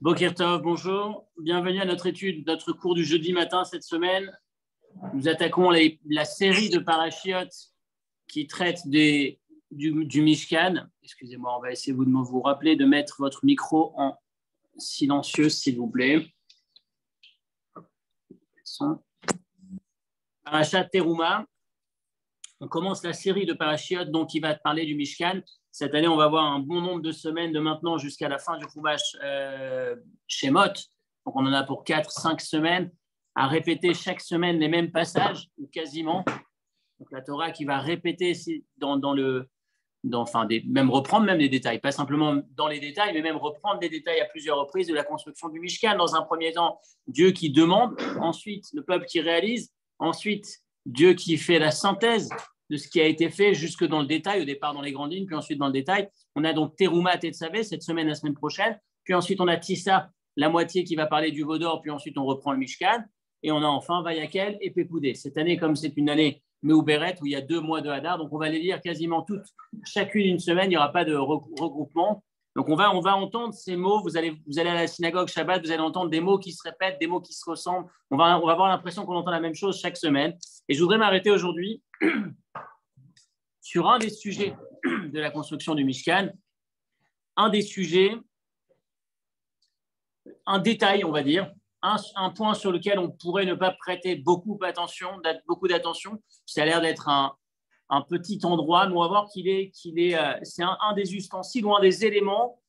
Boker Tov, bonjour. Bienvenue à notre étude, notre cours du jeudi matin cette semaine. Nous attaquons la série de parachiotes qui traitent du Mishkan. Excusez-moi, on va essayer de vous rappeler de mettre votre micro en silencieux, s'il vous plaît. Parashat Teruma. On commence la série de parachiotes dont il va parler du Mishkan. Cette année, on va avoir un bon nombre de semaines de maintenant jusqu'à la fin du Chumash Shemot. Donc, on en a pour 4-5 semaines à répéter chaque semaine les mêmes passages, ou quasiment. Donc, la Torah qui va répéter même reprendre même les détails, pas simplement dans les détails, mais même reprendre des détails à plusieurs reprises de la construction du Mishkan. Dans un premier temps, Dieu qui demande, ensuite le peuple qui réalise, ensuite Dieu qui fait la synthèse de ce qui a été fait jusque dans le détail, au départ dans les grandes lignes, puis ensuite dans le détail. On a donc Teruma Tetsavé cette semaine, la semaine prochaine, puis ensuite on a Tissa, la moitié qui va parler du Vaudor, puis ensuite on reprend le Mishkan, et on a enfin Vayakel et Pekoudé. Cette année, comme c'est une année Meouberet, où il y a 2 mois de Hadar, donc on va les lire quasiment toutes, chacune une semaine, il n'y aura pas de regroupement. Donc on va entendre ces mots, vous allez à la synagogue Shabbat, vous allez entendre des mots qui se répètent, des mots qui se ressemblent, on va avoir l'impression qu'on entend la même chose chaque semaine. Et je voudrais m'arrêter aujourd'hui sur un des sujets de la construction du Mishkan, un des sujets, un détail, on va dire, un point sur lequel on pourrait ne pas prêter beaucoup d'attention. Ça a l'air d'être un petit endroit, mais on va voir c'est un des ustensiles ou un des éléments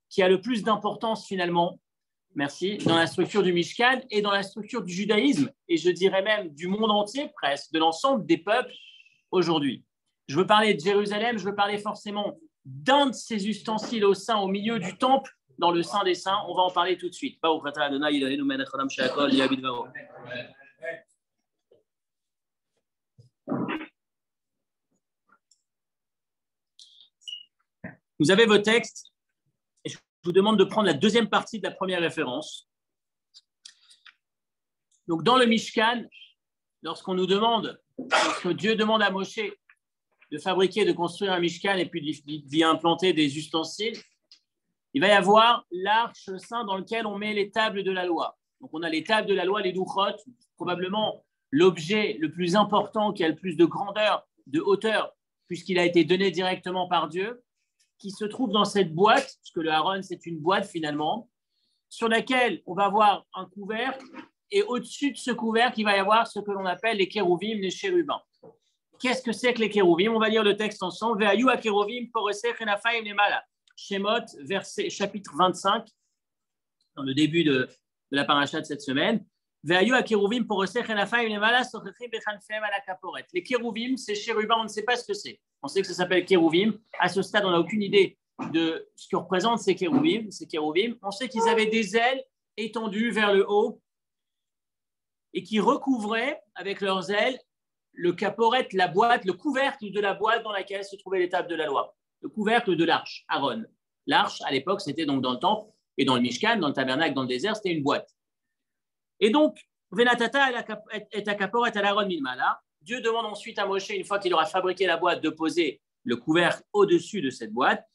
qui a le plus d'importance finalement, merci, dans la structure du Mishkan et dans la structure du judaïsme, et je dirais même du monde entier presque, de l'ensemble des peuples aujourd'hui. Je veux parler de Jérusalem, je veux parler forcément d'un de ces ustensiles au milieu du temple, dans le Saint des Saints. On va en parler tout de suite. Vous avez vos textes et je vous demande de prendre la deuxième partie de la première référence. Donc, dans le Mishkan, lorsque Dieu demande à Moshe de fabriquer, de construire un Mishkan et puis d'y implanter des ustensiles, il va y avoir l'arche saint dans lequel on met les tables de la loi. Donc, on a les tables de la loi, les douchot, probablement l'objet le plus important qui a le plus de grandeur, de hauteur, puisqu'il a été donné directement par Dieu, qui se trouve dans cette boîte, parce que le Haron, c'est une boîte finalement, sur laquelle on va avoir un couvercle, et au-dessus de ce couvercle, il va y avoir ce que l'on appelle les kérouvim, les chérubins. Qu'est-ce que c'est que les kérouvim? On va lire le texte ensemble. Ve'ayu ha-kérouvim poresech enafayim lemala. Shemot, chapitre 25, dans le début de la paracha de cette semaine. Ve'ayu ha-kérouvim poresech enafayim lemala sochechim bechanfeim ala kaporet. Les kérouvim, ces chérubins, on ne sait pas ce que c'est. On sait que ça s'appelle kérouvim. À ce stade, on n'a aucune idée de ce que représentent ces kérouvim. On sait qu'ils avaient des ailes étendues vers le haut et qui recouvraient avec leurs ailes le caporet, la boîte, le couvercle de la boîte dans laquelle se trouvaient les tables de la loi, le couvercle de l'arche, Aaron. L'arche, à l'époque, c'était donc dans le temple et dans le Mishkan, dans le tabernacle, dans le désert, c'était une boîte. Et donc, Venatata et à caporet à l'Aaron milmala. Dieu demande ensuite à Moshe, une fois qu'il aura fabriqué la boîte, de poser le couvercle au-dessus de cette boîte.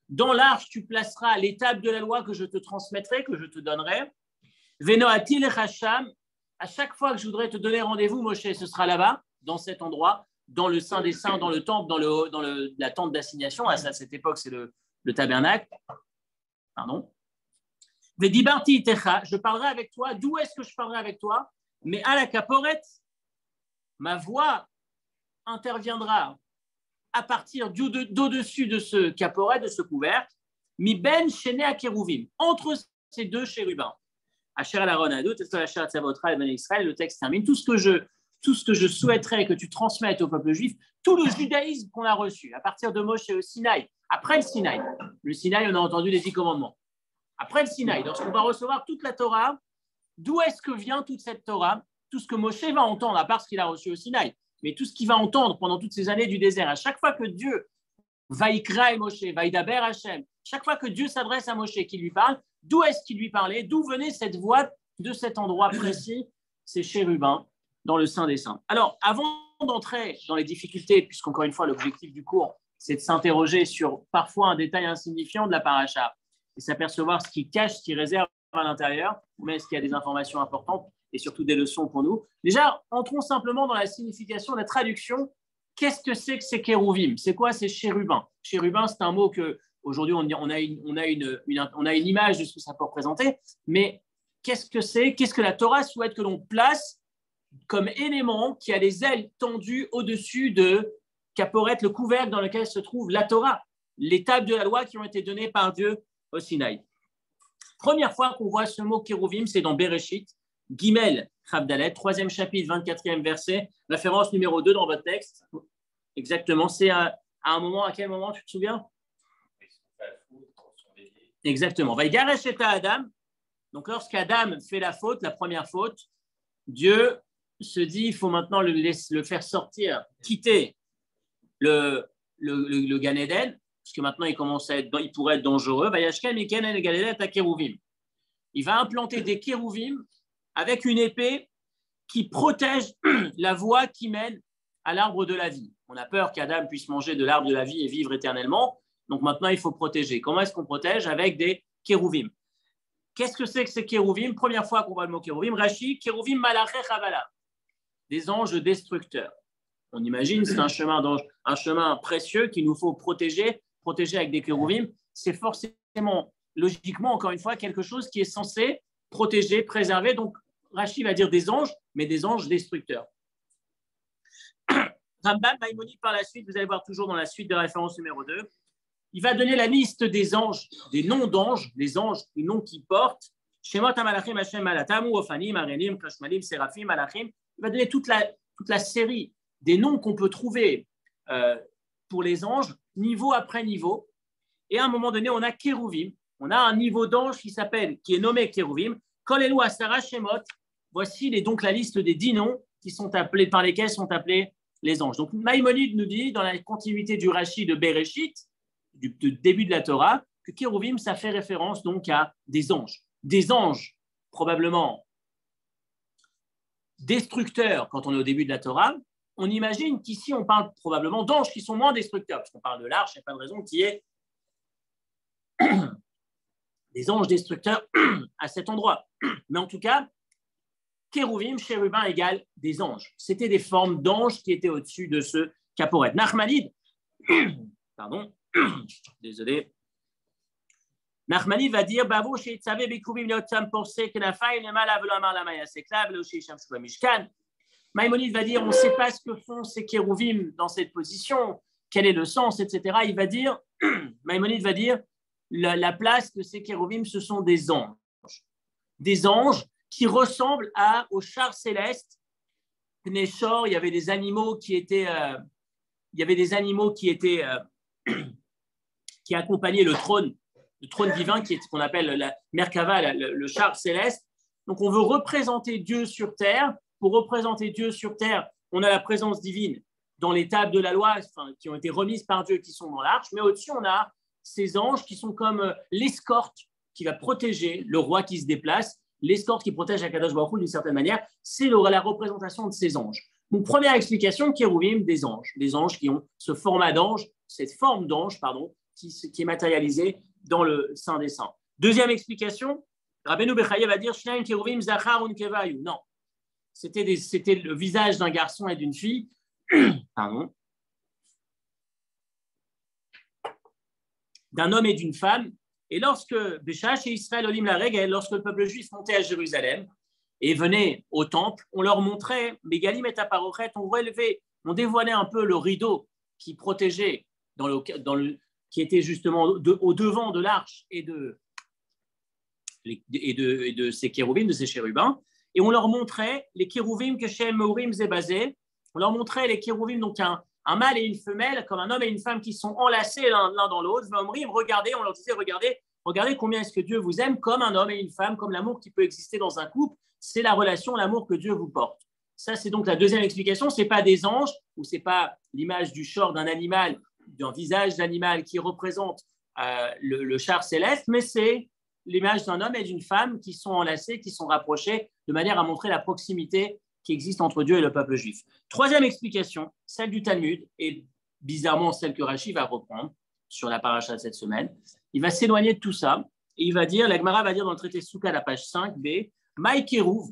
Dans l'arche, tu placeras les tables de la loi que je te transmettrai, que je te donnerai. À chaque fois que je voudrais te donner rendez-vous, Moshe, ce sera là-bas, dans cet endroit, dans le Saint des Saints, dans le temple, dans la tente d'assignation. À cette époque, c'est le tabernacle. Pardon. Je parlerai avec toi. D'où est-ce que je parlerai avec toi? Mais à la caporet, ma voix interviendra à partir d'au-dessus de ce caporet, de ce couvercle, mi ben shene à kérouvim, entre ces deux chérubins. Le texte termine. Tout ce que je souhaiterais que tu transmettes au peuple juif, tout le judaïsme qu'on a reçu, à partir de Moshe au Sinaï, après le Sinaï, on a entendu les 10 commandements. Après le Sinaï, lorsqu'on va recevoir toute la Torah, d'où est-ce que vient toute cette Torah? Tout ce que Moshe va entendre, à part ce qu'il a reçu au Sinaï, mais tout ce qu'il va entendre pendant toutes ces années du désert, à chaque fois que Dieu va ikra et Moshe, va idaber Hashem, chaque fois que Dieu s'adresse à Moshe, qui lui parle, d'où est-ce qu'il lui parlait? D'où venait cette voix de cet endroit précis, ces chérubins, dans le Saint des Saints? Alors, avant d'entrer dans les difficultés, puisqu'encore une fois, l'objectif du cours, c'est de s'interroger sur parfois un détail insignifiant de la paracha et s'apercevoir ce qui cache, ce qui réserve à l'intérieur, mais est-ce qu'il y a des informations importantes et surtout des leçons pour nous. Déjà, entrons simplement dans la signification, la traduction. Qu'est-ce que c'est que ces kérouvim? C'est quoi ces chérubins? Chérubins, c'est un mot que aujourd'hui on a une image de ce que ça peut représenter, mais qu'est-ce que c'est? Qu'est-ce que la Torah souhaite que l'on place comme élément qui a les ailes tendues au-dessus de Kaporet, le couvercle dans lequel se trouve la Torah, les tables de la loi qui ont été données par Dieu au Sinaï. Première fois qu'on voit ce mot kérouvim, c'est dans Bereshit, Gimel Chavdalet, 3e chapitre, 24e verset, référence numéro 2 dans votre texte. Exactement, c'est à un moment, à quel moment, tu te souviens? Exactement. Vaigaresh et Adam. Donc, lorsqu'Adam fait la faute, la première faute, Dieu se dit il faut maintenant le faire sortir, quitter le Gan Eden, parce que maintenant il pourrait être dangereux. Il va implanter des kérouvim avec une épée qui protège la voie qui mène à l'arbre de la vie. On a peur qu'Adam puisse manger de l'arbre de la vie et vivre éternellement. Donc maintenant, il faut protéger. Comment est-ce qu'on protège? Avec des kérouvim. Qu'est-ce que c'est que ces kérouvim? Première fois qu'on voit le mot kérouvim, Rashi, kérouvim malaché chavala, des anges destructeurs. On imagine, c'est un chemin précieux qu'il nous faut protéger avec des kérouvim. C'est forcément, logiquement, encore une fois, quelque chose qui est censé protéger, préserver. Donc, Rashi va dire des anges, mais des anges destructeurs. Rambam, Maïmonide, par la suite, vous allez voir toujours dans la suite de référence numéro 2, il va donner la liste des anges, des noms d'anges, les anges, les noms qu'ils portent. Shemot HaMalachim Hashem Malatamu, Ofanim, Arenim, Kashmalim, Seraphim, Malachim. Il va donner toute la série des noms qu'on peut trouver pour les anges, niveau après niveau. Et à un moment donné, on a Kérouvim. On a un niveau d'ange qui est nommé Kérouvim. Kolelu Asara Shemot. Voici donc la liste des 10 noms par lesquels sont appelés les anges. Donc Maïmonide nous dit, dans la continuité du Rashi de Bereshit, du début de la Torah, que Kérouvim, ça fait référence donc à des anges. Des anges, probablement destructeurs quand on est au début de la Torah. On imagine qu'ici, on parle probablement d'anges qui sont moins destructeurs, parce qu'on parle de l'arche, il n'y a pas de raison qu'il y ait des anges destructeurs à cet endroit. Mais en tout cas, Kérouvim, chérubin égale des anges. C'était des formes d'anges qui étaient au-dessus de ce Kaporet. Nachmanide, pardon, désolé. Nachmanide va dire Maïmonide va dire on ne sait pas ce que font ces kérouvim dans cette position, quel est le sens, etc. Il va dire, Maïmonide va dire la place de ces kérouvim, ce sont des anges qui ressemblent aux chars célestes. Pneshor, il y avait des animaux qui accompagnaient le trône divin, qui est ce qu'on appelle la Merkava, le char céleste. Donc, on veut représenter Dieu sur terre. Pour représenter Dieu sur terre, on a la présence divine dans les tables de la loi, qui ont été remises par Dieu, qui sont dans l'arche. Mais au-dessus, on a ces anges qui sont comme l'escorte qui va protéger le roi qui se déplace, l'escorte qui protège Akadosh Baruch Hu d'une certaine manière. C'est la représentation de ces anges. Donc, première explication, Kérouvim, des anges qui ont ce format d'ange, cette forme d'ange, pardon, qui est matérialisée dans le Saint des Saints. Deuxième explication, Rabbeinu Bechaye va dire Shnaim Kérouvim Zachar Unkevayu. Non, c'était le visage d'un garçon et d'une fille, pardon, d'un homme et d'une femme. Et lorsque Béchash et Israël Olim la Regel, lorsque le peuple juif montait à Jérusalem et venait au temple, on leur montrait Bégalim et Aparochet, on dévoilait un peu le rideau qui protégeait qui était justement au devant de l'arche et de ces kérouvim, de ces chérubins, et on leur montrait les kérouvim que Shem Mourim Zébazé, on leur montrait les kérouvim, donc un mâle et une femelle, comme un homme et une femme qui sont enlacés l'un dans l'autre. Regardez, on leur disait, regardez combien est-ce que Dieu vous aime, comme un homme et une femme, comme l'amour qui peut exister dans un couple, c'est la relation, l'amour que Dieu vous porte. Ça, c'est donc la deuxième explication, ce n'est pas des anges, ou ce n'est pas l'image du char d'un animal, d'un visage d'animal qui représente le char céleste, mais c'est l'image d'un homme et d'une femme qui sont enlacés, qui sont rapprochés, de manière à montrer la proximité qui existe entre Dieu et le peuple juif. Troisième explication, celle du Talmud, et bizarrement celle que Rashi va reprendre sur la paracha de cette semaine. Il va s'éloigner de tout ça et il va dire, la Gemara va dire dans le traité Souka, la page 5b, Maï Kérouv,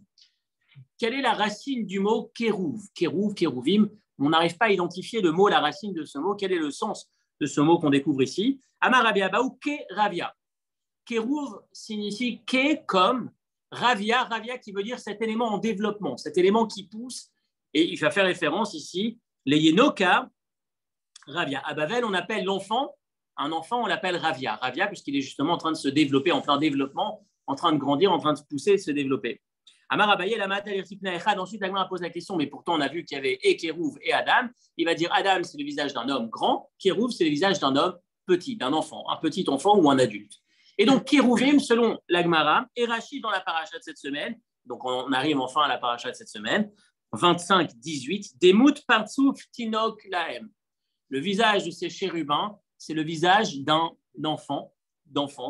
quelle est la racine du mot Kérouv? Kérouv, Kérouvim, on n'arrive pas à identifier le mot, la racine de ce mot. Quel est le sens de ce mot qu'on découvre ici? Amar Rabbi Abaou, Ké-Ravia. Kérouv signifie Ké comme Ravia, Ravia qui veut dire cet élément en développement, cet élément qui pousse. Et il va faire référence ici, les Yenoka, Ravia. À Bavel, on appelle l'enfant, un enfant, on l'appelle Ravia. Ravia, puisqu'il est justement en train de se développer, en plein développement, en train de grandir, en train de se pousser, de se développer. Amar Abaye, la matal irtifna echad. Ensuite, Agmara pose la question, mais pourtant, on a vu qu'il y avait et Kérouv et Adam. Il va dire Adam, c'est le visage d'un homme grand, Kérouv, c'est le visage d'un homme petit, d'un enfant, un petit enfant ou un adulte. Et donc, Kérouvim, selon l'Agmara, et Rachid dans la paracha de cette semaine, donc on arrive enfin à la paracha de cette semaine, 25-18, Demut Partsouf Tinok Lahem. Le visage de ces chérubins, c'est le visage d'un enfant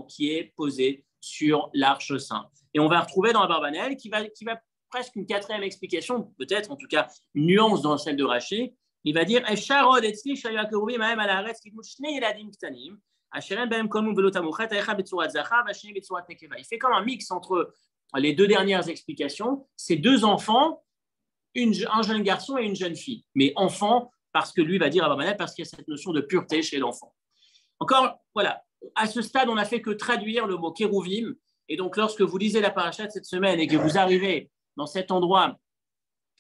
qui est posé sur l'arche sainte. Et on va retrouver dans la Barbanel qui va presque une quatrième explication, peut-être en tout cas une nuance dans celle de Rachid. Il va dire Efsharod etzli shaya keruvim ahem al haaretz kitmut shnei yeladim ktanim asherem behem kolmu velo tamuchat haecha betzurat zachar vasheni betzurat nekeva. Il fait comme un mix entre les deux dernières explications. Ces deux enfants, un jeune garçon et une jeune fille. Mais enfant, parce que lui va dire à Barbanel, parce qu'il y a cette notion de pureté chez l'enfant. Encore, voilà, à ce stade, on n'a fait que traduire le mot Kérouvim. Et donc, lorsque vous lisez la paracha de cette semaine et que vous arrivez dans cet endroit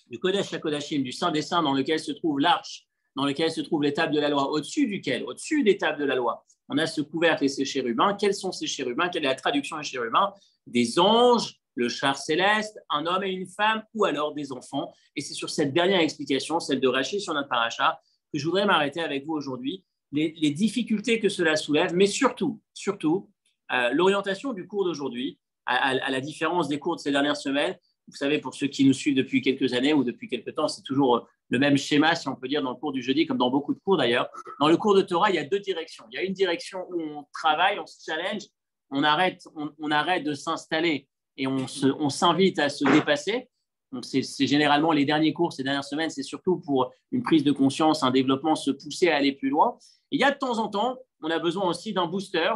du Kodesh HaKodashim, du Saint des Saints, dans lequel se trouve l'arche, dans lequel se trouve les tables de la loi, au-dessus des tables de la loi, on a ce couvercle et ces chérubins. Quels sont ces chérubins? Quelle est la traduction des chérubins? Des anges, le char céleste, un homme et une femme, ou alors des enfants. Et c'est sur cette dernière explication, celle de Rachid sur notre paracha, que je voudrais m'arrêter avec vous aujourd'hui. Les difficultés que cela soulève, mais surtout, l'orientation du cours d'aujourd'hui, à la différence des cours de ces dernières semaines. Vous savez, pour ceux qui nous suivent depuis quelques années ou depuis quelques temps, c'est toujours le même schéma, si on peut dire, dans le cours du jeudi, comme dans beaucoup de cours d'ailleurs. Dans le cours de Torah, il y a deux directions. Il y a une direction où on travaille, on se challenge, on arrête de s'installer et on s'invite à se dépasser. Donc c'est généralement les derniers cours, ces dernières semaines, c'est surtout pour une prise de conscience, un développement, se pousser à aller plus loin. Et il y a de temps en temps, on a besoin aussi d'un booster,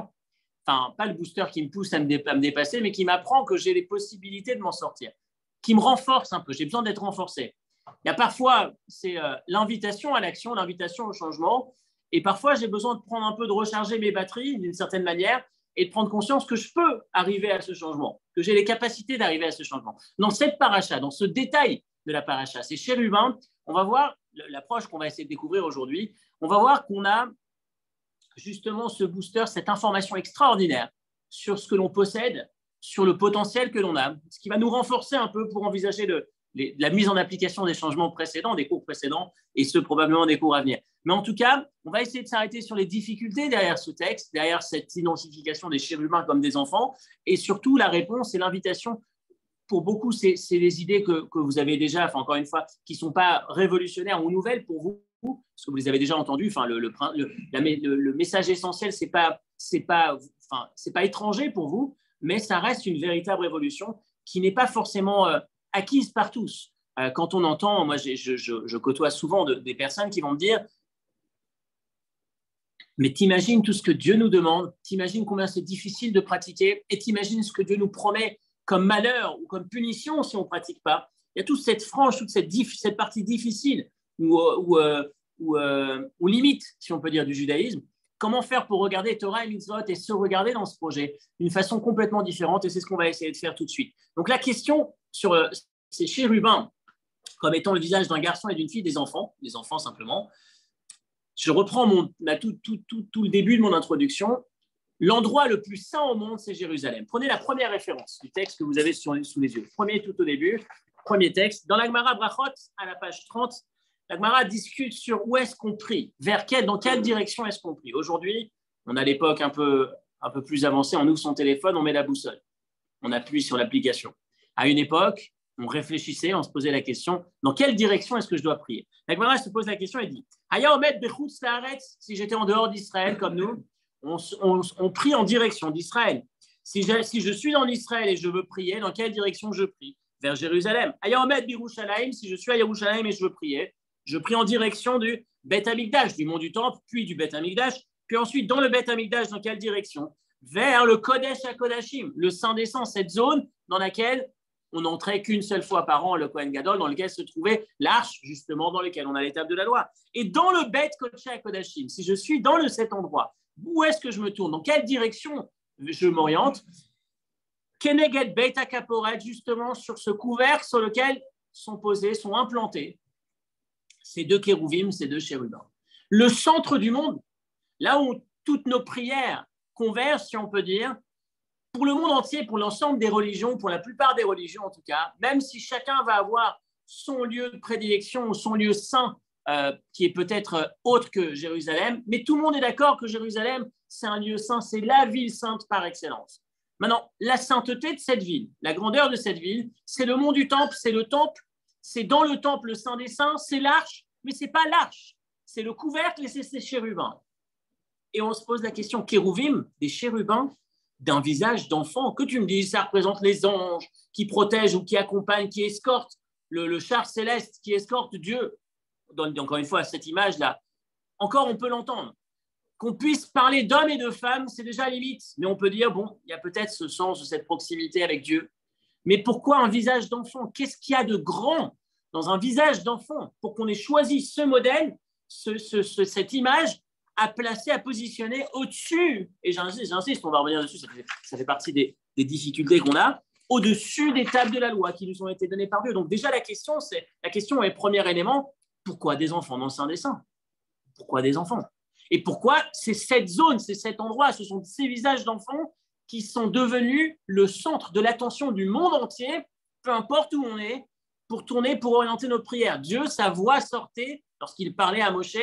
enfin pas le booster qui me pousse à me dépasser, mais qui m'apprend que j'ai les possibilités de m'en sortir, qui me renforce un peu, j'ai besoin d'être renforcé. Il y a parfois, c'est l'invitation à l'action, l'invitation au changement, et parfois j'ai besoin de prendre un peu, de recharger mes batteries d'une certaine manière, et de prendre conscience que je peux arriver à ce changement, que j'ai les capacités d'arriver à ce changement. Dans cette paracha, dans ce détail de la paracha, ces chérubins, on va voir l'approche qu'on va essayer de découvrir aujourd'hui, on va voir qu'on a justement ce booster, cette information extraordinaire sur ce que l'on possède, sur le potentiel que l'on a, ce qui va nous renforcer un peu pour envisager la mise en application des changements précédents, des cours précédents, et ceux probablement des cours à venir. Mais en tout cas, on va essayer de s'arrêter sur les difficultés derrière ce texte, derrière cette identification des chérubins comme des enfants, et surtout la réponse et l'invitation. Pour beaucoup, c'est les idées que vous avez déjà, enfin, encore une fois, qui ne sont pas révolutionnaires ou nouvelles pour vous, parce que vous les avez déjà entendues. Enfin, le message essentiel, c'est pas étranger pour vous, mais ça reste une véritable révolution qui n'est pas forcément acquise par tous. Quand on entend, moi je côtoie souvent des personnes qui vont me dire « Mais t'imagines tout ce que Dieu nous demande, t'imagines combien c'est difficile de pratiquer, et t'imagines ce que Dieu nous promet comme malheur ou comme punition si on ne pratique pas. » Il y a toute cette frange, toute cette partie difficile ou limite, si on peut dire, du judaïsme. Comment faire pour regarder Torah et Mitzvot et se regarder dans ce projet d'une façon complètement différente, et c'est ce qu'on va essayer de faire tout de suite. Donc la question sur ces chérubins comme étant le visage d'un garçon et d'une fille, des enfants simplement. Je reprends tout le début de mon introduction. L'endroit le plus saint au monde, c'est Jérusalem. Prenez la première référence du texte que vous avez sous les yeux. Premier tout au début, premier texte. Dans la Gemara Brachot, à la page 30, la Gemara discute sur où est-ce qu'on prie, dans quelle direction est-ce qu'on prie. Aujourd'hui, on a l'époque un peu plus avancée, on ouvre son téléphone, on met la boussole, on appuie sur l'application. À une époque, on réfléchissait, on se posait la question, dans quelle direction est-ce que je dois prier? La Gemara se pose la question et dit, Haya Omed Bechutz Laaretz, si j'étais en dehors d'Israël comme nous, on prie en direction d'Israël. Si je suis en Israël et je veux prier, dans quelle direction je prie? vers Jérusalem. À Yaomed Birushalayim, si je suis à Yerushalayim et je veux prier, je prie en direction du Beth Amikdash, du mont du Temple, puis du Beth Amikdash, puis ensuite dans le Beth Amikdash, dans quelle direction? Vers le Kodesh HaKodashim, le Saint des Saints, cette zone dans laquelle on n'entrait qu'une seule fois par an, le Kohen Gadol, dans lequel se trouvait l'arche, justement, dans lequel on a l'étape de la loi. Et dans le Beth Kodesh HaKodashim, si je suis dans cet endroit, où est-ce que je me tourne? Dans quelle direction je m'oriente? Keneged Beit HaKaporet, justement, sur ce couvercle sur lequel sont posés, sont implantés ces deux kérouvim, ces deux chérubins. Le centre du monde, là où toutes nos prières convergent, si on peut dire, pour le monde entier, pour l'ensemble des religions, pour la plupart des religions en tout cas, même si chacun va avoir son lieu de prédilection ou son lieu saint qui est peut-être autre que Jérusalem, mais tout le monde est d'accord que Jérusalem, c'est un lieu saint, c'est la ville sainte par excellence. Maintenant, la sainteté de cette ville, la grandeur de cette ville, c'est le mont du Temple, c'est le Temple, c'est dans le Temple le Saint des Saints, c'est l'arche, mais ce n'est pas l'arche, c'est le couvercle et c'est ces chérubins. Et on se pose la question, kérouvim, des chérubins, d'un visage d'enfant, que tu me dis, ça représente les anges qui protègent ou qui accompagnent, qui escortent le char céleste, qui escorte Dieu. Encore une fois, cette image-là, encore on peut l'entendre. Qu'on puisse parler d'hommes et de femmes, c'est déjà limite. Mais on peut dire, bon, il y a peut-être ce sens de cette proximité avec Dieu. Mais pourquoi un visage d'enfant? Qu'est-ce qu'il y a de grand dans un visage d'enfant pour qu'on ait choisi ce modèle, cette image à placer, à positionner au-dessus, et j'insiste, on va revenir dessus, ça fait partie des difficultés qu'on a, au-dessus des tables de la loi qui nous ont été données par Dieu. Donc déjà, la question est, premier élément, pourquoi des enfants dans le Saint des Saints? Pourquoi des enfants? Et pourquoi c'est cette zone, c'est cet endroit, ce sont ces visages d'enfants qui sont devenus le centre de l'attention du monde entier, peu importe où on est, pour tourner, pour orienter notre prière. Dieu, sa voix sortait, lorsqu'il parlait à Moshe,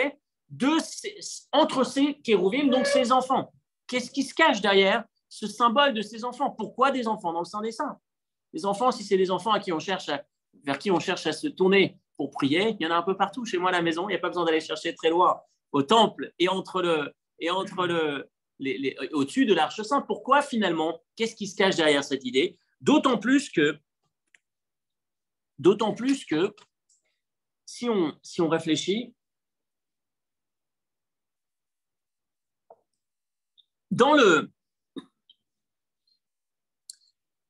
entre ces kérouvim, donc ces enfants. Qu'est-ce qui se cache derrière ce symbole de ces enfants? Pourquoi des enfants dans le Saint des Saints? Les enfants, si c'est des enfants vers qui on cherche à se tourner pour prier, il y en a un peu partout chez moi à la maison, il n'y a pas besoin d'aller chercher très loin au temple et au-dessus de l'Arche Sainte. Pourquoi finalement? Qu'est-ce qui se cache derrière cette idée? D'autant plus que si on réfléchit, dans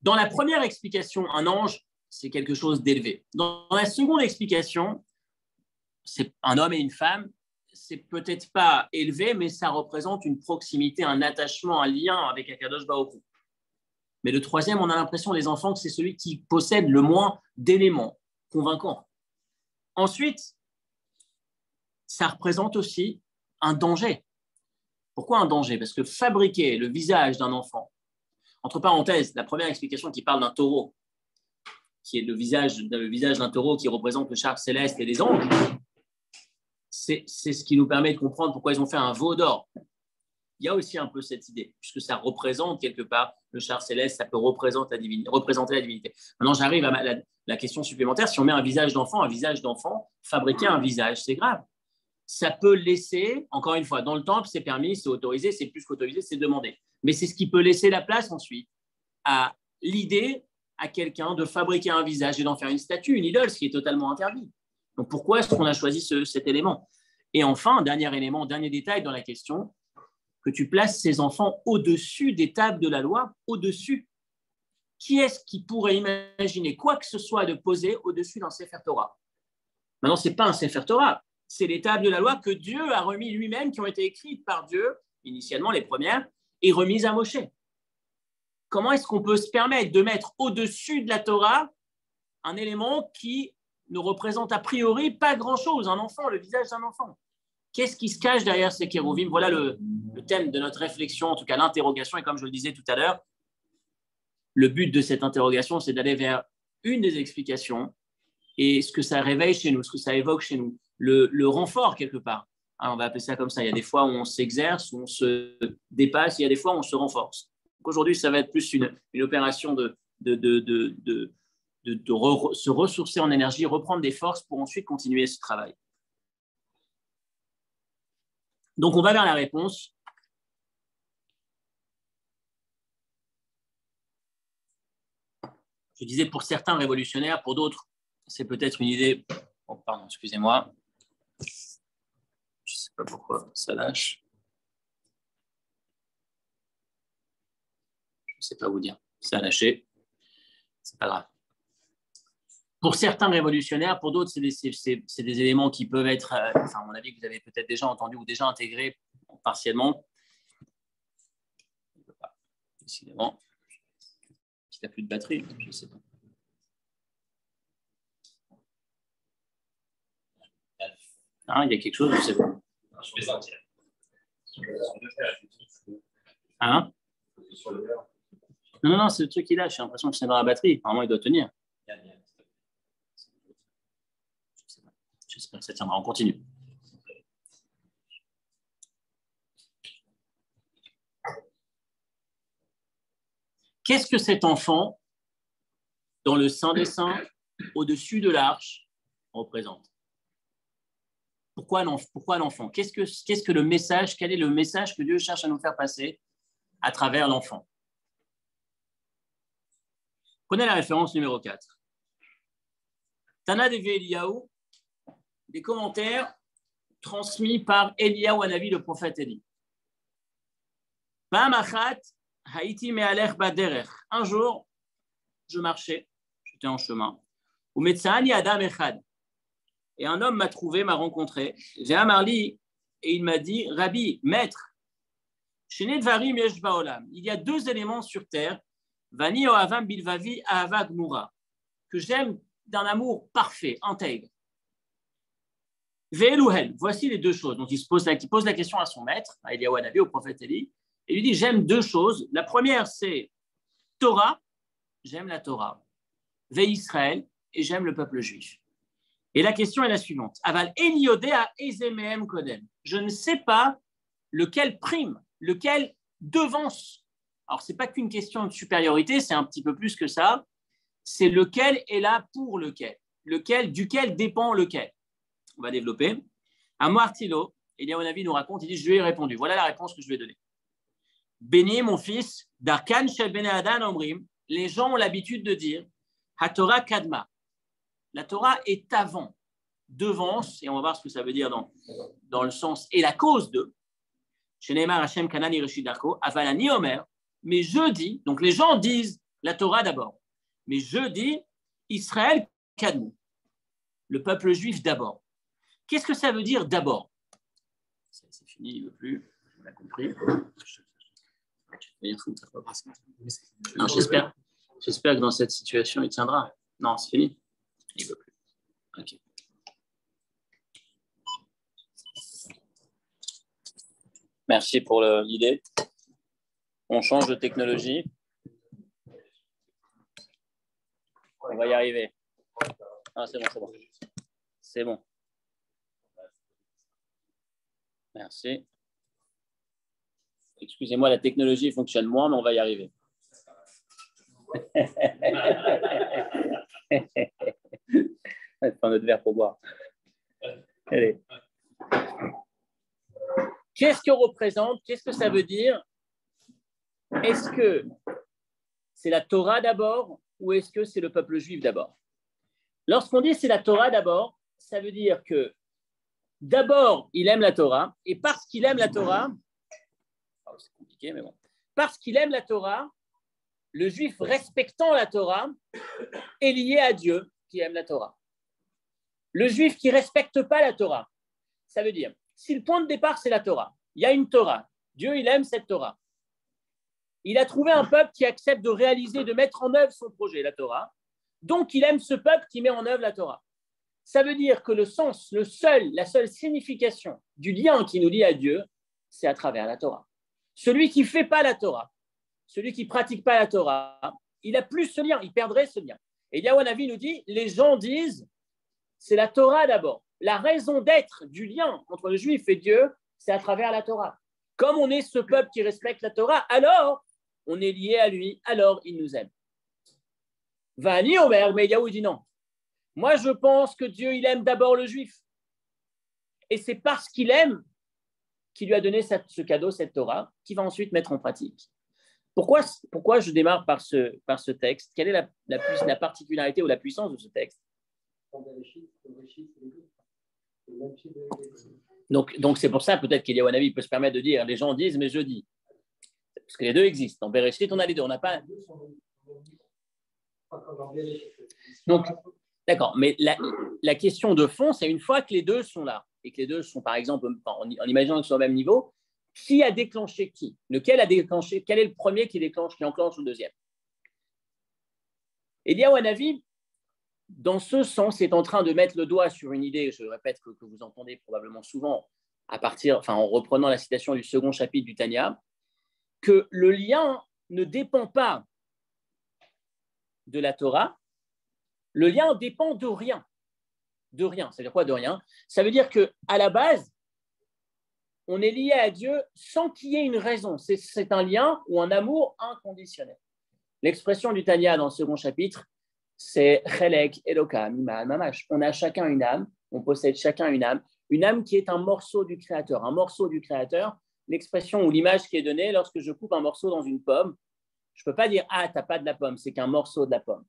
la première explication, un ange, c'est quelque chose d'élevé. Dans la seconde explication, c'est un homme et une femme, c'est peut-être pas élevé, mais ça représente une proximité, un attachement, un lien avec Akadosh Baruch Hu. Mais le troisième, on a l'impression, les enfants, que c'est celui qui possède le moins d'éléments convaincants. Ensuite, ça représente aussi un danger. Pourquoi un danger? Parce que fabriquer le visage d'un enfant, entre parenthèses, la première explication qui parle d'un taureau, qui est le visage d'un taureau qui représente le char céleste et les anges, c'est ce qui nous permet de comprendre pourquoi ils ont fait un veau d'or. Il y a aussi un peu cette idée, puisque ça représente quelque part le char céleste, ça peut représenter la divinité. Maintenant, j'arrive à la question supplémentaire. Si on met un visage d'enfant, fabriquer un visage, c'est grave. Ça peut laisser, encore une fois, dans le temple, c'est permis, c'est autorisé, c'est plus qu'autorisé, c'est demandé. Mais c'est ce qui peut laisser la place ensuite à l'idée à quelqu'un de fabriquer un visage et d'en faire une statue, une idole, ce qui est totalement interdit. Donc pourquoi est-ce qu'on a choisi cet élément? Et enfin, dernier élément, dernier détail dans la question, que tu places ces enfants au-dessus des tables de la loi, au-dessus. Qui est-ce qui pourrait imaginer quoi que ce soit de poser au-dessus d'un Sefer Torah? Maintenant, ce n'est pas un Sefer Torah, c'est les tables de la loi que Dieu a remis lui-même, qui ont été écrites par Dieu, initialement les premières, et remises à Moshe. Comment est-ce qu'on peut se permettre de mettre au-dessus de la Torah un élément qui ne représente a priori pas grand-chose, un enfant, le visage d'un enfant? Qu'est-ce qui se cache derrière ces kérouvim? Voilà le thème de notre réflexion, en tout cas l'interrogation. Et comme je le disais tout à l'heure, le but de cette interrogation, c'est d'aller vers une des explications et ce que ça réveille chez nous, ce que ça évoque chez nous, le renfort quelque part. On va appeler ça comme ça. Il y a des fois où on s'exerce, où on se dépasse, il y a des fois où on se renforce. Donc aujourd'hui, ça va être plus une opération de se ressourcer en énergie, reprendre des forces pour ensuite continuer ce travail. Donc, on va vers la réponse. Je disais pour certains révolutionnaires, pour d'autres, c'est peut-être une idée. Oh, pardon, excusez-moi. Je ne sais pas pourquoi ça lâche. Je ne sais pas vous dire. Ça a lâché. C'est pas grave. Pour certains révolutionnaires, pour d'autres, c'est des éléments qui peuvent être, enfin, à mon avis, que vous avez peut-être déjà entendu ou déjà intégrés partiellement. Décidément, il n'y a plus de batterie, je ne sais pas. Ah, il y a quelque chose, je ne sais pas. Je vais sortir. Hein? Non, c'est le truc qui lâche. J'ai l'impression que c'est dans la batterie. Normalement, il doit tenir. J'espère que ça tiendra. On continue. Qu'est-ce que cet enfant, dans le Saint des Saints, au-dessus de l'arche, représente? Pourquoi l'enfant? Qu'est-ce que le message? Quel est le message que Dieu cherche à nous faire passer à travers l'enfant? Prenez la référence numéro 4. Tana de Eliyahu, des commentaires transmis par Eliyahu Hanavi, le prophète Élie. Un jour, je marchais, j'étais en chemin. Et un homme m'a trouvé, m'a rencontré. J'ai amarli et il m'a dit, Rabbi, maître, il y a deux éléments sur terre, Vani Oavam Bilvavi Ahava Gmura, que j'aime d'un amour parfait, intègre. Ve'eluhel, voici les deux choses. Donc il pose la question à son maître, à Eliyahu Hanavi, au prophète Élie, et lui dit, j'aime deux choses. La première, c'est Torah, j'aime la Torah. Ve'Israël, et j'aime le peuple juif. Et la question est la suivante. Aval Eliodea Ezemehem Kodem. Je ne sais pas lequel prime, lequel devance. Alors, ce n'est pas qu'une question de supériorité, c'est un petit peu plus que ça. C'est lequel est là pour lequel. Duquel dépend lequel. On va développer. Amartilo, Eliyahu Hanavi nous raconte, il dit, je lui ai répondu. Voilà la réponse que je lui ai donnée. Béni, mon fils, Darkan Shel Bene Adan Omrim, les gens ont l'habitude de dire, HaTorah Kadma. La Torah est avant, devance, et on va voir ce que ça veut dire dans le sens et la cause de. Sheneemar Hashem Kanani Reshit Darko, Avalani Omer, mais je dis, donc les gens disent la Torah d'abord, mais je dis Israël Kadmu, le peuple juif d'abord. Qu'est-ce que ça veut dire d'abord? C'est fini, il ne veut plus, on a compris. Non, j'espère que dans cette situation, il tiendra. Non, c'est fini. Il ne veut plus. Ok. Merci pour l'idée. On change de technologie. On va y arriver. Ah, c'est bon. C'est bon. Merci. Excusez-moi, la technologie fonctionne moins, mais on va y arriver. On va prendre notre verre pour boire. Allez. Qu'est-ce que ça veut dire? Est-ce que c'est la Torah d'abord ou est-ce que c'est le peuple juif d'abord? Lorsqu'on dit c'est la Torah d'abord, ça veut dire que d'abord, il aime la Torah, et parce qu'il aime la Torah, c'est compliqué, mais bon, parce qu'il aime la Torah, le juif respectant la Torah est lié à Dieu qui aime la Torah. Le juif qui ne respecte pas la Torah, ça veut dire, si le point de départ c'est la Torah, il y a une Torah, Dieu il aime cette Torah. Il a trouvé un peuple qui accepte de réaliser, de mettre en œuvre son projet, la Torah. Donc il aime ce peuple qui met en œuvre la Torah. Ça veut dire que la seule signification du lien qui nous lie à Dieu, c'est à travers la Torah. Celui qui ne fait pas la Torah, celui qui ne pratique pas la Torah, il n'a plus ce lien, il perdrait ce lien. Et Eliyahu Hanavi nous dit, les gens disent, c'est la Torah d'abord. La raison d'être du lien entre le juif et Dieu, c'est à travers la Torah. Comme on est ce peuple qui respecte la Torah, alors on est lié à lui, alors il nous aime. Vani Omer, mais Eliyahu dit non. Moi, je pense que Dieu, il aime d'abord le juif. Et c'est parce qu'il aime qu'il lui a donné ce cadeau, cette Torah, qu'il va ensuite mettre en pratique. Pourquoi je démarre par ce texte? Quelle est la particularité ou la puissance de ce texte? Donc c'est pour ça peut-être qu'Eliyahu Hanavi peut se permettre de dire, les gens disent, mais je dis. Parce que les deux existent. Dans Bereshit, on a les deux. On n'a pas. Donc, d'accord. Mais la question de fond, c'est une fois que les deux sont là, et que les deux sont, par exemple, en imaginant qu'ils sont au même niveau, qui a déclenché qui? Lequel a déclenché? Quel est le premier qui enclenche le deuxième? Eliyahu Hanavi, dans ce sens, est en train de mettre le doigt sur une idée, je répète, que vous entendez probablement souvent en reprenant la citation du second chapitre du Tanya, que le lien ne dépend pas de la Torah, le lien dépend de rien. De rien. Ça veut dire quoi de rien? Ça veut dire qu'à la base, on est lié à Dieu sans qu'il y ait une raison. C'est un lien ou un amour inconditionnel. L'expression du Tanya dans le second chapitre, c'est Chelek Elokam Iman Mamash. On a chacun une âme, on possède chacun une âme qui est un morceau du Créateur. Un morceau du Créateur, l'expression ou l'image qui est donnée lorsque je coupe un morceau dans une pomme, je ne peux pas dire « Ah, tu n'as pas de la pomme, c'est qu'un morceau de la pomme ».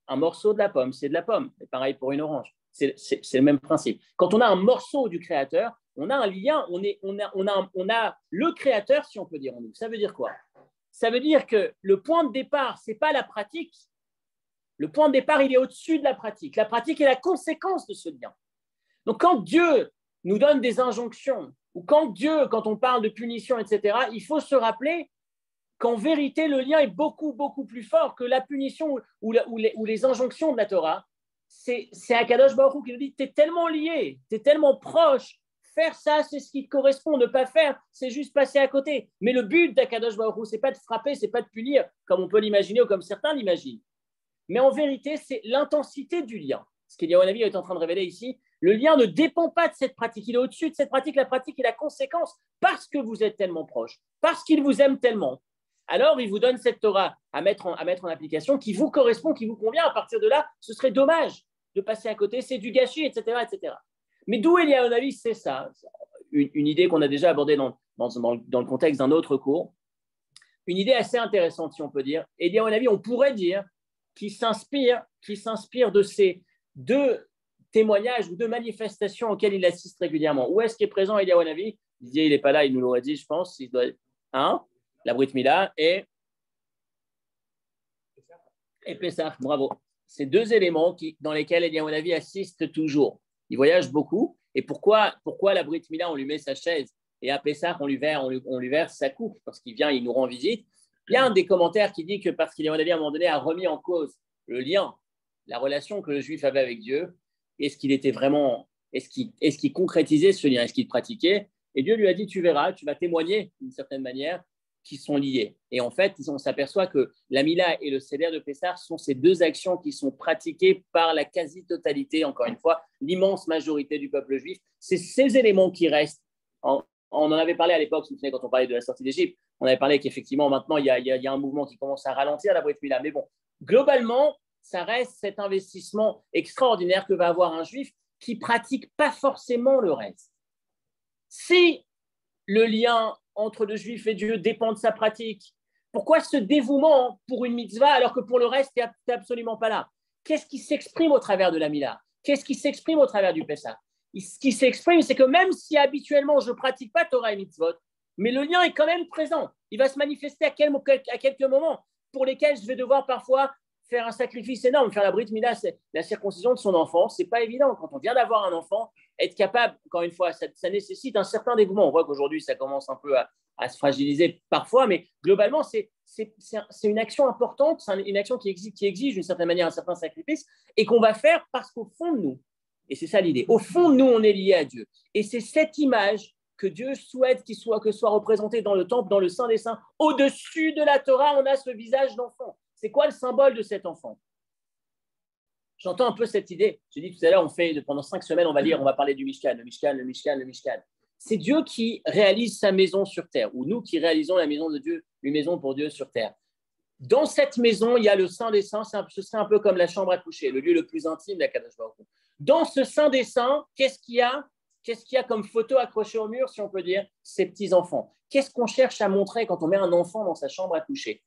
Un morceau de la pomme, c'est de la pomme. C'est pareil pour une orange. C'est le même principe. Quand on a un morceau du Créateur, on a un lien, on a le Créateur, si on peut dire en nous. Ça veut dire quoi? Ça veut dire que le point de départ, ce n'est pas la pratique. Le point de départ, il est au-dessus de la pratique. La pratique est la conséquence de ce lien. Donc, quand Dieu nous donne des injonctions, ou quand on parle de punition, etc., il faut se rappeler qu'en vérité, le lien est beaucoup, beaucoup plus fort que la punition ou les injonctions de la Torah. C'est Akadosh Baruch Hu qui nous dit, tu es tellement lié, tu es tellement proche, faire ça, c'est ce qui te correspond, ne pas faire, c'est juste passer à côté. Mais le but d'Akadosh Baruch Hu, ce n'est pas de frapper, ce n'est pas de punir, comme on peut l'imaginer ou comme certains l'imaginent. Mais en vérité, c'est l'intensité du lien. Ce qu'Eliyahu Hanavi est en train de révéler ici, le lien ne dépend pas de cette pratique, il est au-dessus de cette pratique, la pratique est la conséquence, parce que vous êtes tellement proche, parce qu'il vous aime tellement. Alors, il vous donne cette Torah à mettre en application qui vous correspond, qui vous convient. À partir de là, ce serait dommage de passer à côté, c'est du gâchis, etc., etc. Mais d'où Eliyahu Hanavi, c'est ça, une idée qu'on a déjà abordée dans le contexte d'un autre cours, une idée assez intéressante, si on peut dire. Eliyahu Hanavi, on pourrait dire, qui s'inspire de ces deux témoignages ou deux manifestations auxquelles il assiste régulièrement. Où est-ce qu'il est présent Eliyahu Hanavi? Il n'est pas là, il nous l'aurait dit, je pense. Il doit... la Brit Mila et Pessah, bravo. Ces deux éléments dans lesquels Eliyahu Hanavi assiste toujours. Il voyage beaucoup. Et pourquoi la Brit Mila, on lui met sa chaise et à Pessah, on lui verse sa coupe parce qu'il vient, il nous rend visite. Il y a un des commentaires qui dit que parce qu'Eliyahu Hanavi, à un moment donné, a remis en cause le lien, la relation que le juif avait avec Dieu, est-ce qu'il concrétisait ce lien, est-ce qu'il pratiquait? Et Dieu lui a dit, tu verras, tu vas témoigner d'une certaine manière qui sont liés. Et en fait, on s'aperçoit que la Mila et le Seder de Pessah sont ces deux actions qui sont pratiquées par la quasi-totalité, encore une fois, l'immense majorité du peuple juif. C'est ces éléments qui restent. On en avait parlé à l'époque, quand on parlait de la sortie d'Égypte, on avait parlé qu'effectivement, maintenant, il y a un mouvement qui commence à ralentir la Brit Mila. Mais bon, globalement, ça reste cet investissement extraordinaire que va avoir un juif qui ne pratique pas forcément le reste. Si le lien entre le juif et Dieu dépend de sa pratique, pourquoi ce dévouement pour une mitzvah alors que pour le reste, tu n'es absolument pas là? Qu'est-ce qui s'exprime au travers de la Mila? Qu'est-ce qui s'exprime au travers du Pessah? Ce qui s'exprime, c'est que même si habituellement je ne pratique pas Torah et mitzvot, mais le lien est quand même présent. Il va se manifester à quelques moments pour lesquels je vais devoir parfois faire un sacrifice énorme. Faire la Brit Mila, c'est la circoncision de son enfant. Ce n'est pas évident. Quand on vient d'avoir un enfant, être capable, encore une fois, ça nécessite un certain dévouement. On voit qu'aujourd'hui, ça commence un peu à se fragiliser parfois, mais globalement, c'est une action importante, c'est une action qui exige d'une certaine manière un certain sacrifice et qu'on va faire parce qu'au fond de nous, et c'est ça l'idée, au fond de nous, on est lié à Dieu. Et c'est cette image que Dieu souhaite que soit représentée dans le temple, dans le Saint des Saints. Au-dessus de la Torah, on a ce visage d'enfant. C'est quoi le symbole de cet enfant? J'entends un peu cette idée. J'ai dit tout à l'heure, pendant 5 semaines, on va parler du Mishkan, le Mishkan. C'est Dieu qui réalise sa maison sur terre, ou nous qui réalisons la maison de Dieu, une maison pour Dieu sur terre. Dans cette maison, il y a le Saint des Saints, ce serait un peu comme la chambre à coucher, le lieu le plus intime d'Akadosh Baruch Hu. Dans ce Saint des Saints, qu'est-ce qu'il y a comme photo accrochée au mur, si on peut dire? Ces petits-enfants. Qu'est-ce qu'on cherche à montrer quand on met un enfant dans sa chambre à coucher?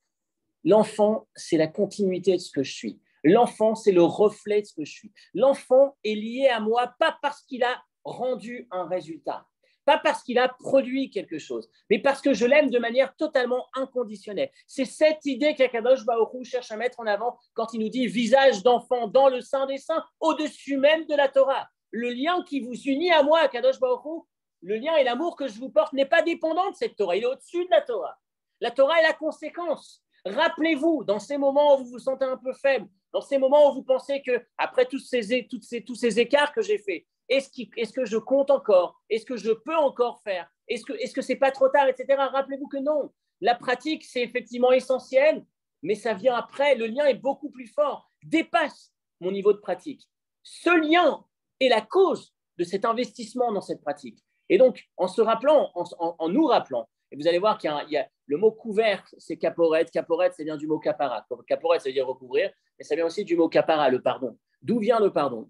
L'enfant, c'est la continuité de ce que je suis. L'enfant, c'est le reflet de ce que je suis. L'enfant est lié à moi, pas parce qu'il a rendu un résultat, pas parce qu'il a produit quelque chose, mais parce que je l'aime de manière totalement inconditionnelle. C'est cette idée qu'Akadosh Baruch Hu cherche à mettre en avant quand il nous dit visage d'enfant dans le sein des saints, au-dessus même de la Torah. Le lien qui vous unit à moi, Akadosh Baruch Hu, le lien et l'amour que je vous porte n'est pas dépendant de cette Torah, il est au-dessus de la Torah. La Torah est la conséquence. Rappelez-vous, dans ces moments où vous vous sentez un peu faible, dans ces moments où vous pensez que, après tous ces écarts que j'ai faits, est-ce que je compte encore? Est-ce que je peux encore faire? Est-ce que c'est pas trop tard, etc. Rappelez-vous que non. La pratique, c'est effectivement essentiel, mais ça vient après. Le lien est beaucoup plus fort, dépasse mon niveau de pratique. Ce lien est la cause de cet investissement dans cette pratique. Et donc, en se rappelant, en nous rappelant, et vous allez voir qu'il y a le mot couvert, c'est caporet. Caporet, ça vient du mot capara. Caporet, ça veut dire recouvrir, mais ça vient aussi du mot capara, le pardon. D'où vient le pardon?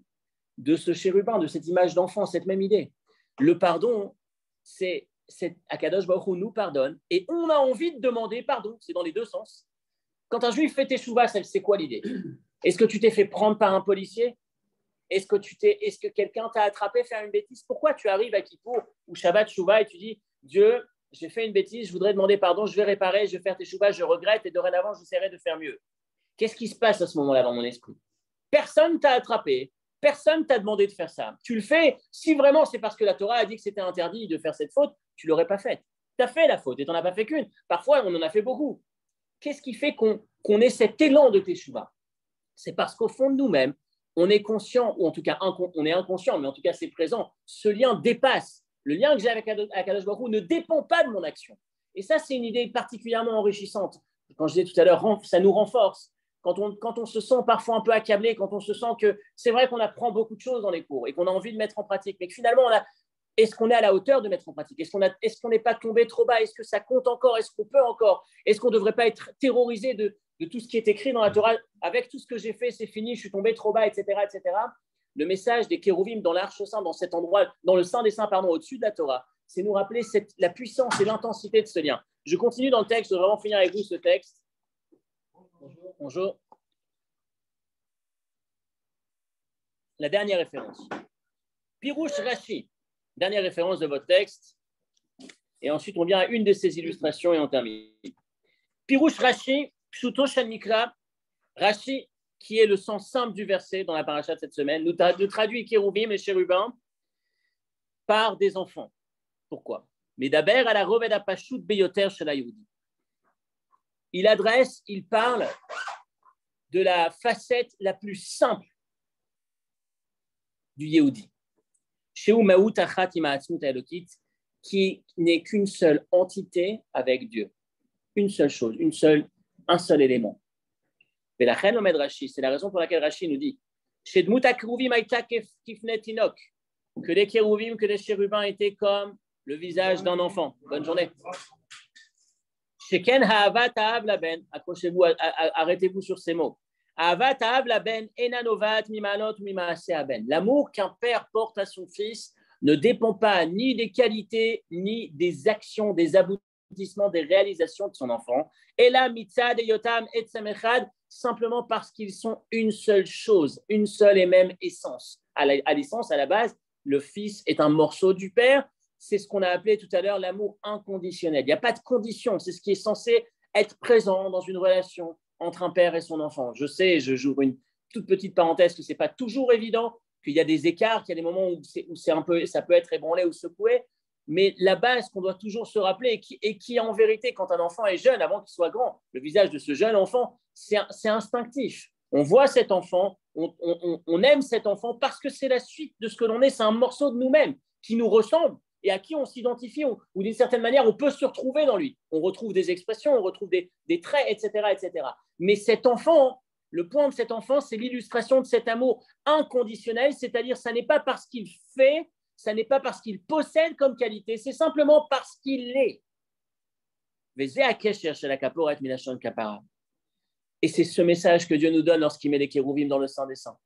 De ce chérubin, de cette image d'enfant, cette même idée. Le pardon, c'est Akadosh Baruch Hu nous pardonne et on a envie de demander pardon. C'est dans les deux sens. Quand un juif fait teshuva, c'est quoi l'idée? Est-ce que tu t'es fait prendre par un policier? Est-ce que quelqu'un t'a attrapé faire une bêtise? Pourquoi tu arrives à Kippour ou Shabbat Shuvah et tu dis Dieu, j'ai fait une bêtise, je voudrais demander pardon, je vais réparer, je vais faire teshuva, je regrette et dorénavant j'essaierai de faire mieux. Qu'est-ce qui se passe à ce moment-là dans mon esprit? Personne t'a attrapé, personne t'a demandé de faire ça. Tu le fais, si vraiment c'est parce que la Torah a dit que c'était interdit de faire cette faute, tu ne l'aurais pas faite. Tu as fait la faute et tu n'en as pas fait qu'une. Parfois, on en a fait beaucoup. Qu'est-ce qui fait qu'on ait cet élan de teshuva? C'est parce qu'au fond de nous-mêmes, on est conscient, ou en tout cas on est inconscient, mais en tout cas c'est présent. Ce lien dépasse. Le lien que j'ai avec Akadosh Baruch Hu ne dépend pas de mon action. Et ça, c'est une idée particulièrement enrichissante. Quand je disais tout à l'heure, ça nous renforce. Quand on se sent parfois un peu accablé, quand on se sent que c'est vrai qu'on apprend beaucoup de choses dans les cours et qu'on a envie de mettre en pratique, mais que finalement, est-ce qu'on est à la hauteur de mettre en pratique? Est-ce qu'on n'est pas tombé trop bas? Est-ce que ça compte encore? Est-ce qu'on peut encore? Est-ce qu'on ne devrait pas être terrorisé de tout ce qui est écrit dans la Torah? Avec tout ce que j'ai fait, c'est fini, je suis tombé trop bas, etc., etc. Le message des kérouvim dans l'Arche Saint, dans cet endroit, dans le sein des saints, au-dessus de la Torah, c'est nous rappeler la puissance et l'intensité de ce lien. Je continue dans le texte, je vais vraiment finir avec vous ce texte. Bonjour. La dernière référence. Pirouche Rashi, dernière référence de votre texte. Et ensuite, on vient à une de ces illustrations et on termine. Pirouche Rashi, Pshuto Shanikra, Rashi, qui est le sens simple du verset dans la paracha de cette semaine, nous traduit Kérouvim et Chérubins par des enfants. Pourquoi? Mais d'abord, à la Roved Apashut Beyoter Shel Hayehudi. Il parle de la facette la plus simple du Yehudi, qui n'est qu'une seule entité avec Dieu. Une seule chose, un seul élément. C'est la raison pour laquelle Rashi nous dit que les kérouvim, que les chérubins étaient comme le visage d'un enfant. Bonne journée. Accrochez-vous, arrêtez-vous sur ces mots. L'amour qu'un père porte à son fils ne dépend pas ni des qualités, ni des actions, des aboutissements, des réalisations de son enfant. Et là, mitzad et yotam et tsamechad, simplement parce qu'ils sont une seule chose, une seule et même essence. À l'essence, à la base, le fils est un morceau du père. C'est ce qu'on a appelé tout à l'heure l'amour inconditionnel. Il n'y a pas de condition. C'est ce qui est censé être présent dans une relation entre un père et son enfant. Je sais, je j'ouvre une toute petite parenthèse, que ce n'est pas toujours évident, qu'il y a des écarts, qu'il y a des moments où ça peut être ébranlé ou secoué, mais la base qu'on doit toujours se rappeler, et qui en vérité, quand un enfant est jeune, avant qu'il soit grand, le visage de ce jeune enfant, c'est instinctif. On voit cet enfant, on aime cet enfant parce que c'est la suite de ce que l'on est, c'est un morceau de nous-mêmes qui nous ressemble et à qui on s'identifie, ou d'une certaine manière, on peut se retrouver dans lui. On retrouve des expressions, on retrouve des traits, etc., etc. Mais cet enfant, le point de cet enfant, c'est l'illustration de cet amour inconditionnel, c'est-à-dire ça n'est pas parce qu'il fait, ça n'est pas parce qu'il possède comme qualité, c'est simplement parce qu'il est. Et c'est ce message que Dieu nous donne lorsqu'il met les kérouvim dans le sein des saints,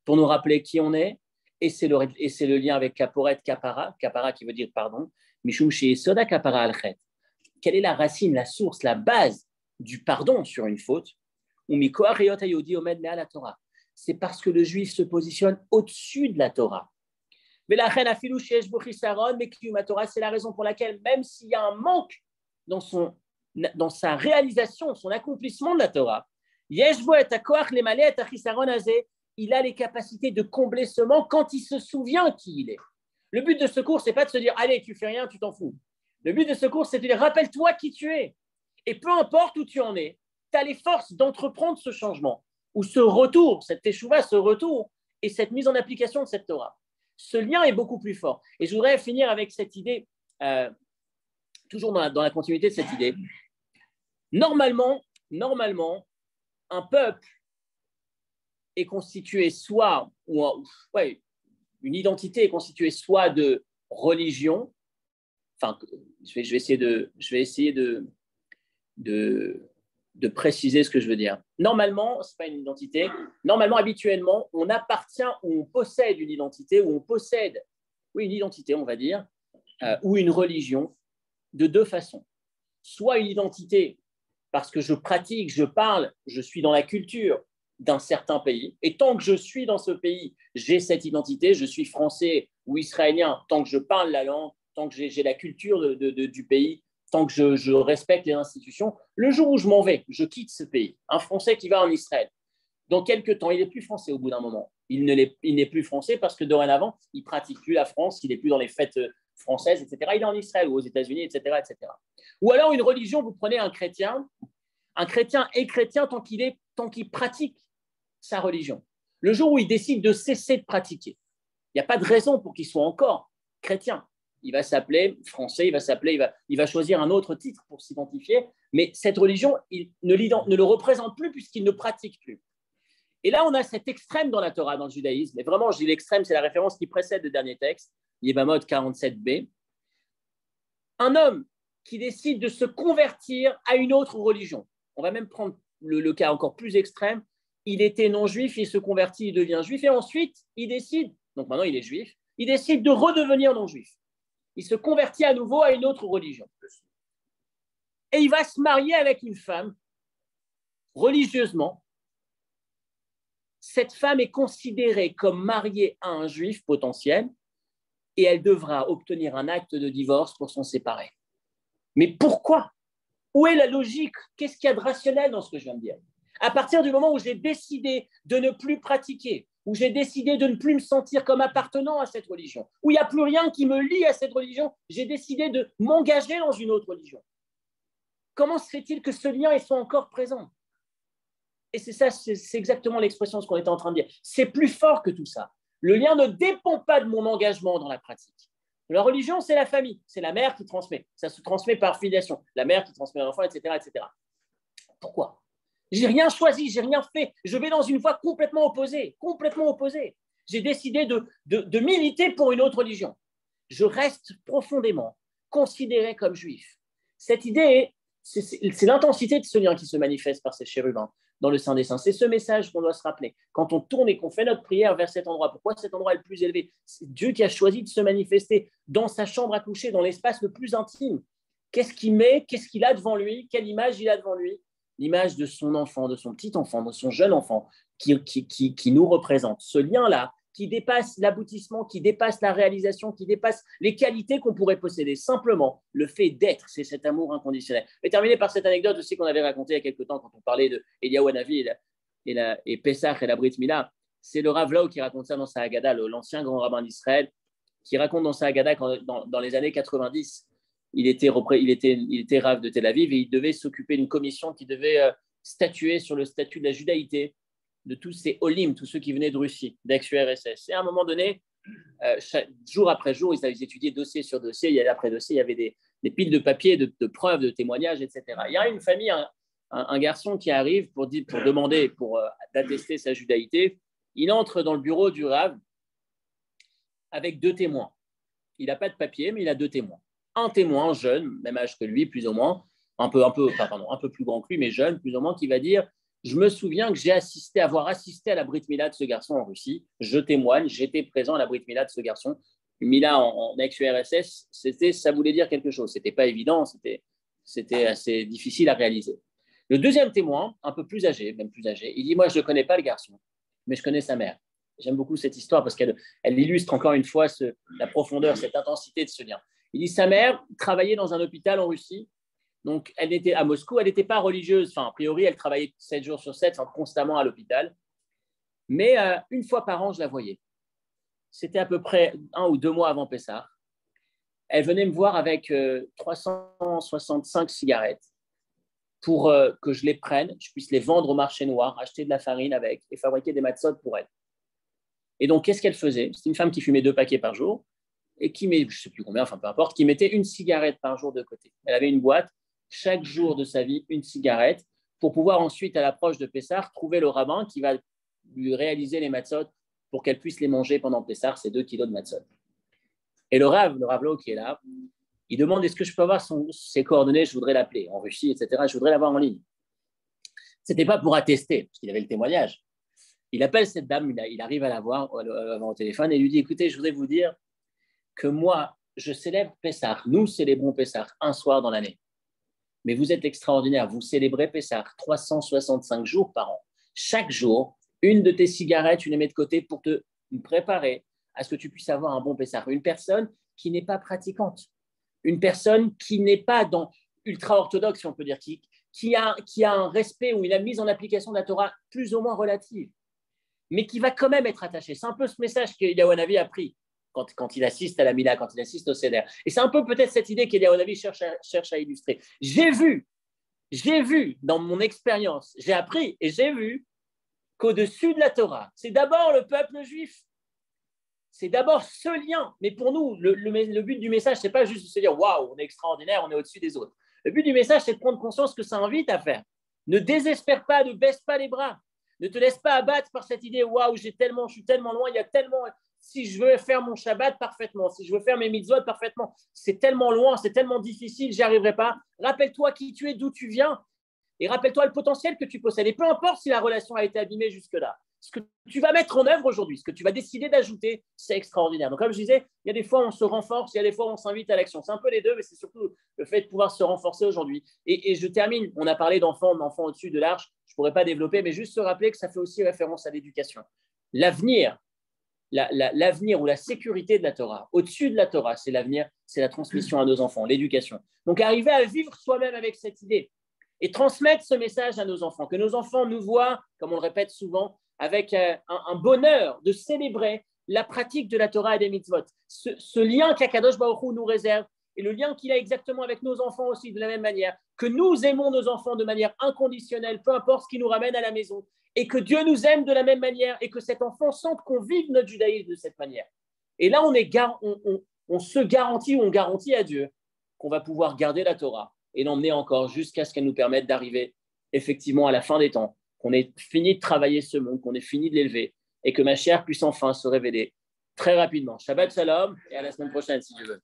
pour nous rappeler qui on est. Et c'est le lien avec Kaporet, Kapara qui veut dire pardon. Mishum Soda Kapara Alchet. Quelle est la racine, la source, la base du pardon sur une faute, ou Mikoach Heyot Hayodi Omed Me'al la Torah. C'est parce que le juif se positionne au-dessus de la Torah. Mais la reine Afilou Sheyesh Bo Chisaron Mekiyum Torah, c'est la raison pour laquelle, même s'il y a un manque dans sa réalisation, son accomplissement de la Torah, Yesh Bo Et HaKoach Lemaleh Et HaChisaron Hazeh, il a les capacités de combler ce manque quand il se souvient qui il est. Le but de ce cours, ce n'est pas de se dire « Allez, tu fais rien, tu t'en fous ». Le but de ce cours, c'est de dire « Rappelle-toi qui tu es ». Et peu importe où tu en es, tu as les forces d'entreprendre ce changement, ou ce retour, cette teshuva, ce retour, et cette mise en application de cette Torah. Ce lien est beaucoup plus fort. Et je voudrais finir avec cette idée, toujours dans la continuité de cette idée. Normalement, un peuple est constitué une identité est constituée soit de religion, enfin, je vais essayer de préciser ce que je veux dire. Normalement, ce n'est pas une identité. Normalement, habituellement, on appartient ou on possède une identité, une identité, on va dire, ou une religion de deux façons. Soit une identité parce que je pratique, je parle, je suis dans la culture d'un certain pays, et tant que je suis dans ce pays, j'ai cette identité, je suis français ou israélien, tant que je parle la langue, tant que j'ai la culture du pays, tant que je respecte les institutions. Le jour où je m'en vais, je quitte ce pays. Un Français qui va en Israël, dans quelques temps, il n'est plus français au bout d'un moment. Il n'est plus français parce que dorénavant, il ne pratique plus la France, il n'est plus dans les fêtes françaises, etc. Il est en Israël ou aux États-Unis, etc., etc. Ou alors une religion, vous prenez un chrétien est chrétien tant qu'il pratique sa religion. Le jour où il décide de cesser de pratiquer, il n'y a pas de raison pour qu'il soit encore chrétien. Il va s'appeler français, il va choisir un autre titre pour s'identifier, mais cette religion, il ne le représente plus puisqu'il ne pratique plus. Et là, on a cet extrême dans la Torah, dans le judaïsme, et vraiment, je dis l'extrême, c'est la référence qui précède le dernier texte, Yevamot 47b. Un homme qui décide de se convertir à une autre religion. On va même prendre le cas encore plus extrême. Il était non-juif, il se convertit, il devient juif, et ensuite, il décide, donc maintenant il est juif, il décide de redevenir non-juif. Il se convertit à nouveau à une autre religion. Et il va se marier avec une femme, religieusement. Cette femme est considérée comme mariée à un juif potentiel, et elle devra obtenir un acte de divorce pour s'en séparer. Mais pourquoi ? Où est la logique ? Qu'est-ce qu'il y a de rationnel dans ce que je viens de dire ? À partir du moment où j'ai décidé de ne plus pratiquer, où j'ai décidé de ne plus me sentir comme appartenant à cette religion, où il n'y a plus rien qui me lie à cette religion, j'ai décidé de m'engager dans une autre religion. Comment se fait-il que ce lien soit encore présent ? Et c'est exactement l'expression de ce qu'on était en train de dire. C'est plus fort que tout ça. Le lien ne dépend pas de mon engagement dans la pratique. La religion, c'est la famille, c'est la mère qui transmet. Ça se transmet par filiation. La mère qui transmet à l'enfant, etc., etc. Pourquoi ? J'ai rien choisi, j'ai rien fait. Je vais dans une voie complètement opposée. J'ai décidé de militer pour une autre religion. Je reste profondément considéré comme juif. Cette idée, c'est l'intensité de ce lien qui se manifeste par ces chérubins dans le Saint des Saints. C'est ce message qu'on doit se rappeler. Quand on tourne et qu'on fait notre prière vers cet endroit, pourquoi cet endroit est le plus élevé ? C'est Dieu qui a choisi de se manifester dans sa chambre à coucher, dans l'espace le plus intime. Qu'est-ce qu'il a devant lui ? Quelle image il a devant lui ? L'image de son enfant, de son petit enfant, de son jeune enfant qui nous représente. Ce lien-là qui dépasse l'aboutissement, qui dépasse la réalisation, qui dépasse les qualités qu'on pourrait posséder. Simplement, le fait d'être, c'est cet amour inconditionnel. Je vais terminer par cette anecdote aussi qu'on avait racontée il y a quelques temps quand on parlait de Eliyahu Hanavi et Pessah et la Brit Mila. C'est le Rav Lau qui raconte ça dans sa Haggadah, l'ancien grand rabbin d'Israël, qui raconte dans sa Haggadah dans les années 90, il était Rav de Tel Aviv et il devait s'occuper d'une commission qui devait statuer sur le statut de la judaïté de tous ces olim, tous ceux qui venaient de Russie, d'ex-URSS. Et à un moment donné, jour après jour, ils étudiaient dossier sur dossier, après dossier, il y avait des piles de papiers, de preuves, de témoignages, etc. Il y a une famille, un garçon qui arrive pour demander, d'attester sa judaïté. Il entre dans le bureau du Rav avec 2 témoins. Il n'a pas de papier, mais il a 2 témoins. Un témoin jeune, même âge que lui, plus ou moins, un peu plus grand que lui, mais jeune, plus ou moins, qui va dire: je me souviens que j'ai avoir assisté à la Brit Mila de ce garçon en Russie. Je témoigne, j'étais présent à la Brit Mila de ce garçon. Mila en ex-URSS, ça voulait dire quelque chose. C'était pas évident, c'était assez difficile à réaliser. Le deuxième témoin, un peu plus âgé, même plus âgé, il dit, moi, je ne connais pas le garçon, mais je connais sa mère. J'aime beaucoup cette histoire parce qu'elle illustre encore une fois la profondeur, cette intensité de ce lien. Il dit, sa mère travaillait dans un hôpital en Russie. Donc, elle était à Moscou, elle n'était pas religieuse. Enfin, a priori, elle travaillait 7 jours sur 7, constamment à l'hôpital. Mais une fois par an, je la voyais. C'était à peu près 1 ou 2 mois avant Pessah. Elle venait me voir avec 365 cigarettes pour que je les prenne, je puisse les vendre au marché noir, acheter de la farine avec et fabriquer des matzot pour elle. Et donc, qu'est-ce qu'elle faisait? C'est une femme qui fumait 2 paquets par jour et qui met, je ne sais plus combien, enfin peu importe, qui mettait une cigarette par jour de côté. Elle avait une boîte, chaque jour de sa vie, une cigarette, pour pouvoir ensuite, à l'approche de Pessah, trouver le rabbin qui va lui réaliser les matzot pour qu'elle puisse les manger pendant Pessah, ces 2 kilos de matzot. Et le Rav Lo qui est là, il demande est-ce que je peux avoir ses coordonnées, je voudrais l'appeler en Russie, etc. Je voudrais l'avoir en ligne. Ce n'était pas pour attester, parce qu'il avait le témoignage. Il appelle cette dame, il arrive à la voir au téléphone et lui dit écoutez, je voudrais vous dire que moi, je célèbre Pessah. Nous célébrons Pessah un soir dans l'année. Mais vous êtes extraordinaire. Vous célébrez Pessah 365 jours par an. Chaque jour, une de tes cigarettes, tu les mets de côté pour te préparer à ce que tu puisses avoir un bon Pessah. Une personne qui n'est pas pratiquante. Une personne qui n'est pas dans ultra-orthodoxe, si on peut dire, qui a un respect ou une mise en application de la Torah plus ou moins relative, mais qui va quand même être attaché. C'est un peu ce message qu'Eliyahu Hanavi a pris quand il assiste à la Mila, quand il assiste au Seder. Et c'est un peu peut-être cette idée qu'Eliyahu Hanavi cherche à illustrer. J'ai vu dans mon expérience, j'ai appris et j'ai vu qu'au-dessus de la Torah, c'est d'abord le peuple juif. C'est d'abord ce lien. Mais pour nous, le but du message, ce n'est pas juste de se dire « Waouh, on est extraordinaire, on est au-dessus des autres ». Le but du message, c'est de prendre conscience que ça invite à faire. Ne désespère pas, ne baisse pas les bras. Ne te laisse pas abattre par cette idée « Waouh, je suis tellement loin, il y a tellement… Si je veux faire mon Shabbat parfaitement, si je veux faire mes mitzvot parfaitement, c'est tellement loin, c'est tellement difficile, j'y arriverai pas. » Rappelle-toi qui tu es, d'où tu viens et rappelle-toi le potentiel que tu possèdes. Et peu importe si la relation a été abîmée jusque-là. Ce que tu vas mettre en œuvre aujourd'hui, ce que tu vas décider d'ajouter, c'est extraordinaire. Donc, comme je disais, il y a des fois où on se renforce, il y a des fois où on s'invite à l'action. C'est un peu les deux, mais c'est surtout le fait de pouvoir se renforcer aujourd'hui. Et je termine. On a parlé d'enfants au-dessus de l'arche. Je ne pourrais pas développer, mais juste se rappeler que ça fait aussi référence à l'éducation. L'avenir ou la sécurité de la Torah, au-dessus de la Torah, c'est l'avenir, c'est la transmission à nos enfants, l'éducation. Donc, arriver à vivre soi-même avec cette idée et transmettre ce message à nos enfants, que nos enfants nous voient, comme on le répète souvent, avec un bonheur de célébrer la pratique de la Torah et des mitzvot. Ce lien qu'Akadosh Baruch Hu nous réserve et le lien qu'il a exactement avec nos enfants aussi de la même manière, que nous aimons nos enfants de manière inconditionnelle, peu importe ce qui nous ramène à la maison, et que Dieu nous aime de la même manière et que cet enfant sente qu'on vive notre judaïsme de cette manière. Et là, on se garantit ou on garantit à Dieu qu'on va pouvoir garder la Torah et l'emmener encore jusqu'à ce qu'elle nous permette d'arriver effectivement à la fin des temps, qu'on ait fini de travailler ce monde, qu'on ait fini de l'élever et que ma chair puisse enfin se révéler très rapidement. Shabbat Shalom et à la semaine prochaine si Dieu veut.